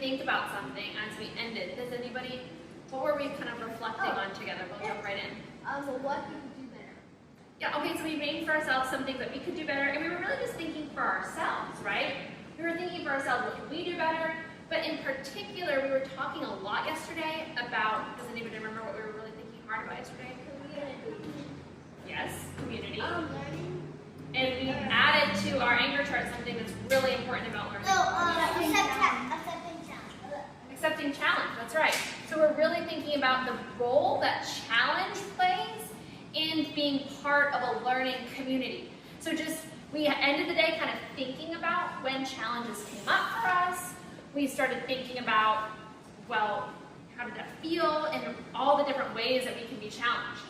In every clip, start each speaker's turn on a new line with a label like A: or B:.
A: think about something as we ended. Does anybody, what were we kind of reflecting on together? We'll jump right in.
B: What we could do better.
A: Yeah, okay, so we named for ourselves some things that we could do better, and we were really just thinking for ourselves, right? We were thinking for ourselves, what can we do better? But in particular, we were talking a lot yesterday about, does anybody remember what we were really thinking hard about yesterday?
B: Community.
A: Yes, community.
B: Learning.
A: And we added to our anchor chart something that's really important about learning.
B: Accepting challenge.
A: Accepting challenge, that's right. So we're really thinking about the role that challenge plays in being part of a learning community. So we ended the day kind of thinking about when challenges came up for us. We started thinking about, well, how did that feel, and all the different ways that we can be challenged.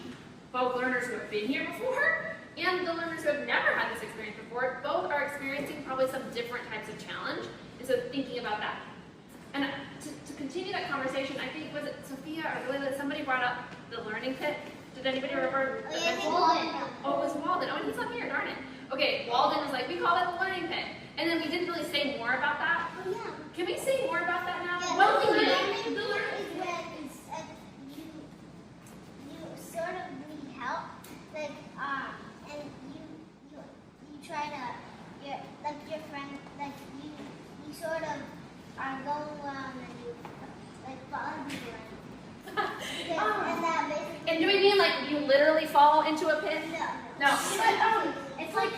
A: Both learners who have been here before and the learners who have never had this experience before, both are experiencing probably some different types of challenge. And so thinking about that. And to continue that conversation, I think, was it Sophia or Lila, somebody brought up the learning pit? Did anybody remember?
B: Walden.
A: Oh, it was Walden. Oh, he's not here, darn it. Okay, Walden was like, we call that the learning pit. And then we didn't really say more about that.
B: Oh, yeah.
A: Can we say more about that now?
B: Yeah,
A: What
B: the
A: we did?
B: learning is when you sort of need help, like and you try to your friend, like you sort of are going around and you like follow people around. And that basically.
A: And do we mean like you literally fall into a pit? No.
C: It's like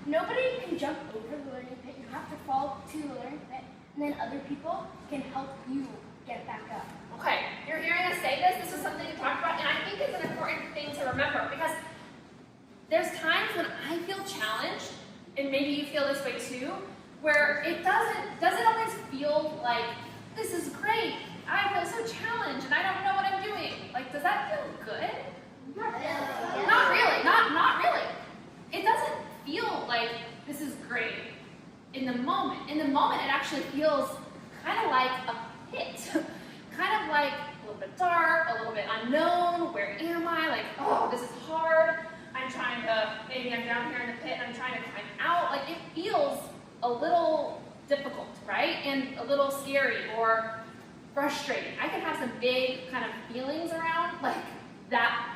C: nobody can jump over the learning pit. You have to fall to the learning pit, and then other people can help you get back up.
A: Okay, you're hearing us say this. This is something to talk about, and I think it's an important thing to remember because there's times when I feel challenged, and maybe you feel this way too, where it doesn't always feel like this is great. I feel so challenged, and I don't know what I'm doing. Like, does that feel good? Not really. Not really. It doesn't feel like this is great in the moment. In the moment, it actually feels kind of like a pit. Kind of like a little bit dark, a little bit unknown. Where am I? Like, oh, this is hard. Maybe I'm down here in the pit and I'm trying to climb out. Like, it feels a little difficult, right? And a little scary or frustrating. I can have some big kind of feelings around like that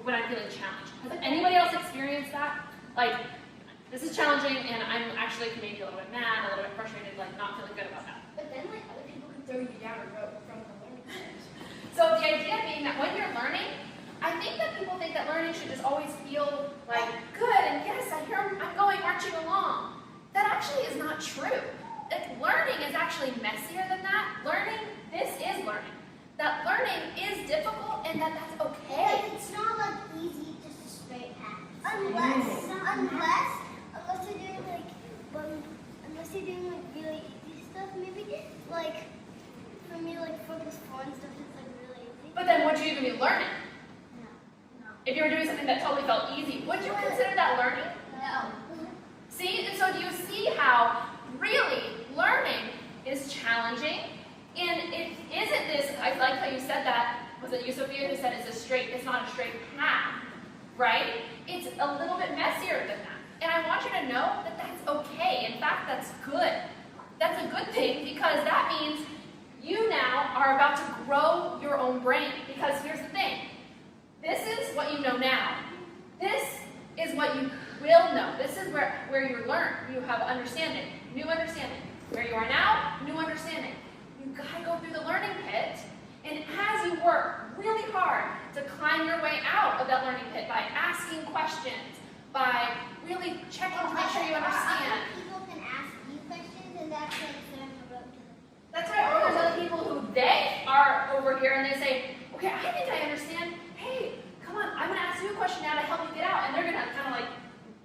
A: when I'm feeling challenged. Has anybody else experienced that? Like, this is challenging and I'm actually maybe a little bit mad, a little bit frustrated, like not feeling good about that.
C: But then, like, other people can throw you down a rope from the learning pit.
A: So the idea being that when you're learning, I think that people think that learning should just always feel like good and yes, I'm going marching along. That actually is not true. Learning is actually messier than that. This is learning. That learning is difficult and that's okay.
B: Like, it's not like easy just a straight path. Unless you're doing like really easy stuff, maybe like for me like focus 4 and stuff is like really easy.
A: But then would you even be learning?
B: No.
A: If you were doing something that totally felt easy, would you consider that learning?
B: No.
A: See, and so do you see how really learning is challenging? And it isn't this, I like how you said that, was it you, Sophia, who said it's not a straight path, right? It's a little bit messier than that. And I want you to know that that's okay. In fact, that's good. That's a good thing because that means you now are about to grow your own brain. Because here's the thing. This is what you know now. This is what you will know. This is where you learn. You have understanding, new understanding. Where you are now, new understanding. You've got to go through the learning pit, and as you work really hard to climb your way out of that learning pit by asking questions, by really checking to make sure you understand.
B: People can ask you questions, and that's like sort of the road to the pit.
A: That's right. Or there's other people who they are over here and they say, okay, I think I understand. Hey, come on, I'm going to ask you a question now to help you get out. And they're going to kind of like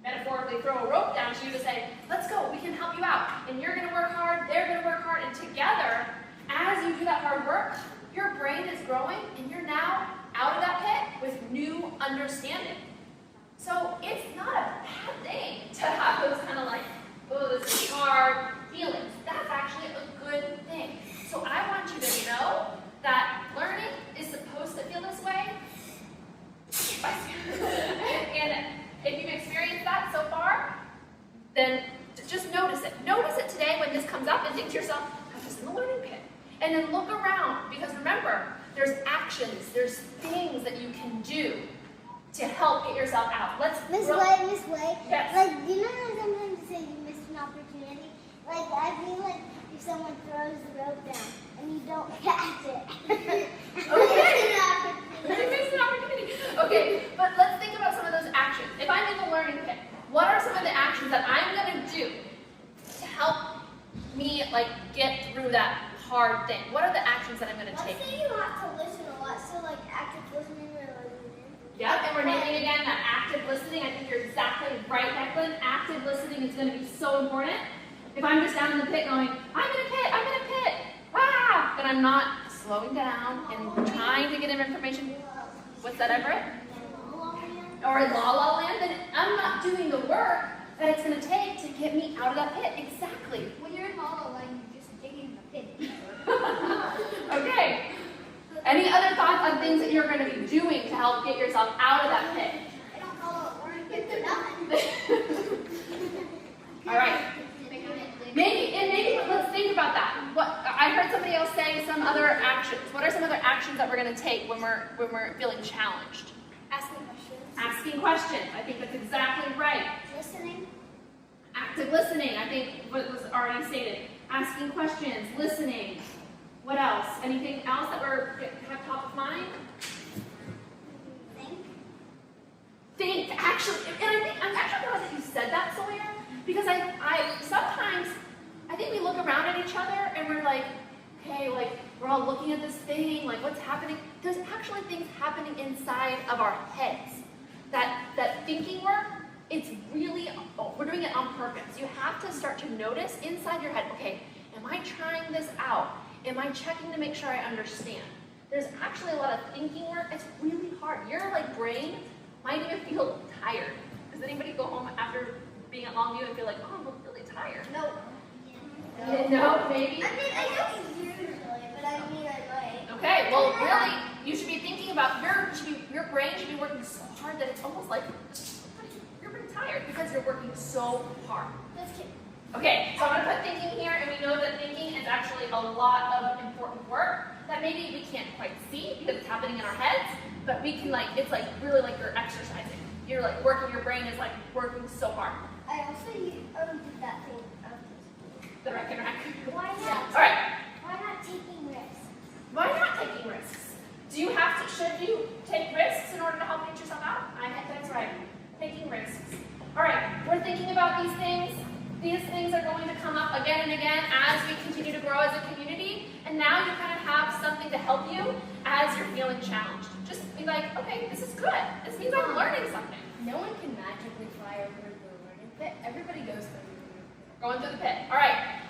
A: metaphorically throw a rope down to you to say, let's go, we can help you out. And you're going to work hard, they're going to work hard, and together, as you do that hard work, your brain is growing and you're now out of that pit with new understanding. So it's not a bad thing to have those kind of like, oh, this is hard feelings. That's actually a good thing. So I want you to know that learning is supposed to feel this way. And if you've experienced that so far, then just notice it. Notice it today when this comes up and And then look around, because remember, there's actions, there's things that you can do to help get yourself out.
B: Miss Way.
A: Yes.
B: Like, do you know how sometimes you say you missed an opportunity? Like, I feel like if someone throws the rope down and you don't catch it.
A: Okay. You missed an opportunity. Okay, but let's think about some of those actions. If I'm in the learning pit, what are some of the actions that I'm going to do to help me like get through that hard thing? What are the actions that I'm going to take?
B: Let's say you have to listen a lot, so like active listening or listening.
A: Yeah, and we're naming again that active listening. I think you're exactly right, Declan. Active listening is going to be so important. If I'm just down in the pit going, I'm in a pit, ah, and I'm not slowing down and trying to get him information. What's that, Everett? Or La La Land, then I'm not doing the work that it's going to take to get me out of that pit. Exactly.
B: When you're in La La Land, you're just digging the pit deeper.
A: Okay. Any other thoughts on things that you're going to be doing to help get yourself out of that pit?
B: I don't call it learning pit for nothing.
A: All right. Maybe let's think about that. What I heard somebody else say some other actions. What are some other actions that we're going to take when we're feeling challenged?
B: Asking questions.
A: Asking questions. I think that's exactly right.
B: Listening.
A: Active listening. I think what was already stated. Asking questions, listening. What else? Anything else that have top of mind? Think. Actually, and I'm actually glad that you said that, Sawyer, because I sometimes I think we look around at each other and we're like, okay, like we're all looking at this thing, like what's happening? There's actually things happening inside of our heads. That thinking work, it's really, we're doing it on purpose. You have to start to notice inside your head, okay, am I trying this out? Am I checking to make sure I understand? There's actually a lot of thinking work. It's really hard. Your like brain might even feel tired. Does anybody go home after being at Longview and feel like, oh, I'm really tired?
B: No.
A: No, maybe?
B: I mean, I don't usually, but I mean, I might.
A: Okay, well, really, you should be thinking about your brain should be working so hard that it's almost like you're pretty tired because you're working so hard.
B: Just kidding.
A: Okay, so I'm going to put thinking here, and we know that thinking is actually a lot of important work that maybe we can't quite see because it's happening in our heads, but we can it's like really like you're exercising. You're like working, your brain is like working so hard.
B: I also did that thing.
A: The wreck and rack.
B: Why not?
A: All right.
B: Why not taking risks?
A: Why not taking risks? Should you take risks in order to help get yourself out? I think that's right. Taking risks. All right, we're thinking about these things. These things are going to come up again and again as we continue to grow as a community. And now you kind of have something to help you as you're feeling challenged. Just be like, okay, this is good. This means I'm learning something.
C: No one can magically fly over the learning pit. Everybody goes through the learning pit.
A: Going through the pit. All right,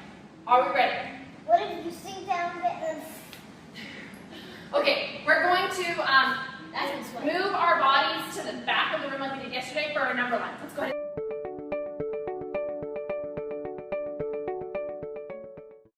A: are we ready?
B: What if you sink down a bit and...
A: Okay, we're going to move our bodies to the back of the room like we did yesterday for our number lines.